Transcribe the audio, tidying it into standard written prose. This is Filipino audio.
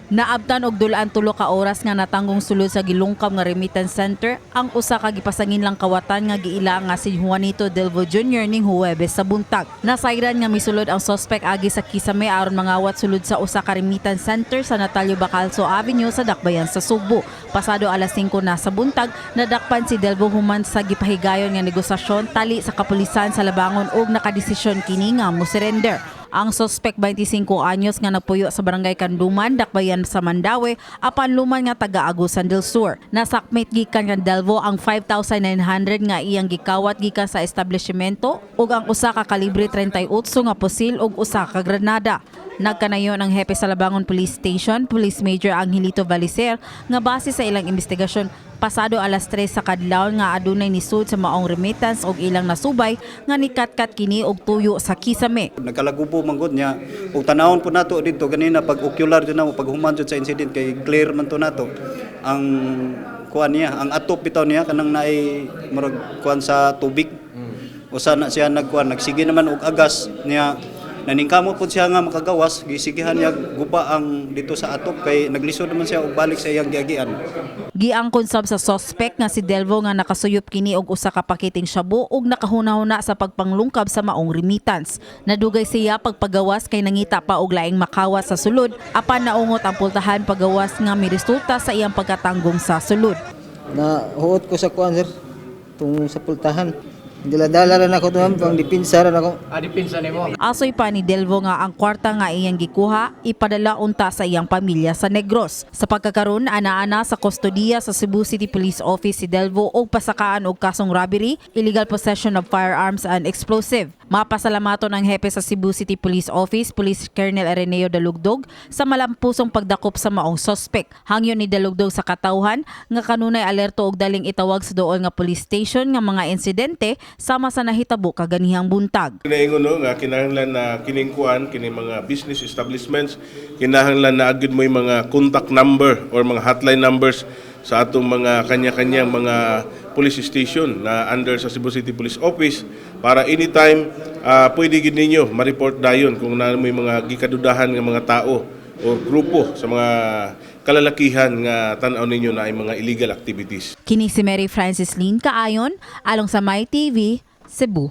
Naabtan og dulaan tulo ka oras nga natanggong sulod sa gilungkab nga remittance center ang usa ka gipasangin lang kawatan nga giila nga si Juanito Delvo Jr. ning Huwebes sa buntag. Nasayran nga misulod ang suspect agi sa Kisame aron mangawat sulod sa usa ka remittance center sa Natalio Bacalso Avenue sa Dakbayan sa Sugbo. Pasado alas 5 na sa buntag, nadakpan si Delvo human sa gipahigayon nga negosasyon tali sa kapulisan sa Labangon ug nakadesisyon kini nga mo surrender. Ang suspect 25 anyos nga nagpuyo sa barangay Kanduman, Dakbayan sa Mandaue, apan luman nga taga Agusan del Sur. Nasakmit gikan nga Delvo ang 5,900 nga iyang gikawat gikan sa establishmento ug ang usa ka kalibre 38 nga pusil ug usa ka granada. Nagkanayon ang hepe sa Labangon Police Station, Police Major Angelito Valicer, nga base sa ilang investigasyon, pasado alas 3 sa kadlaw nga adunay nisud sa maong remittance og ilang nasubay nga nikatkat kini og tuyo sa Kisame. Nagkalagubo man gud niya ug tanawon po nato dito ganina pag ocular jud namo pag human jud sa incident kay clear man to nato ang kuan niya ang atop bitaw niya kanang naay murag kuan sa tubig. Usa na siya nagkuan nagsige naman og agas niya. Naningkamot po siya nga makagawas, gisigihan niya guba ang dito sa atop kay naglisod naman siya og balik sa iyang giagian. Giangkon sab sa suspect nga si Delvo nga nakasuyop kini og usa ka pakiting shabu ug nakahuna-huna sa pagpanglungkab sa maong remittance. Nadugay siya pagpagawas kay nangita pa og laing makawas sa sulod apan naungot ang pultahan pagawas nga miresulta sa iyang pagkatanggong sa sulod. Nahuot ko sa kuan sir tung sa pultahan. Dala-dala rin ako doon, pang dipinsa rin ako. Dipinsa ni mo. Asoy pa ni Delvo nga ang kwarta nga iyang gikuha, ipadala unta sa iyang pamilya sa Negros. Sa pagkakaroon, ana-ana sa kustodiya sa Cebu City Police Office si Delvo og pasakaan og kasong robbery, illegal possession of firearms and explosive. Mapasalamaton ang hepe sa Cebu City Police Office, Police Colonel Areneo Dalugdog, sa malampusong pagdakop sa maong suspect. Hangyo ni Dalugdog sa katawhan nga kanunay alerto og daling itawag sa dool nga police station nga mga insidente sama sa nahitabo kaganihang buntag. Kinaingon no nga kinahanglan na kining kuan kini mga business establishments kinahanglan na agud mo mga contact number or mga hotline numbers sa atong mga kanya-kanyang mga police station na under sa Cebu City Police Office para anytime pwede gid ninyo ma-report dayon kung na may mga gikadudahan nga mga tao o grupo sa mga kalalakihan nga tan-aw ninyo na ay mga illegal activities. Kini si Mary Francis Lin Kaayon along sa My TV, Cebu.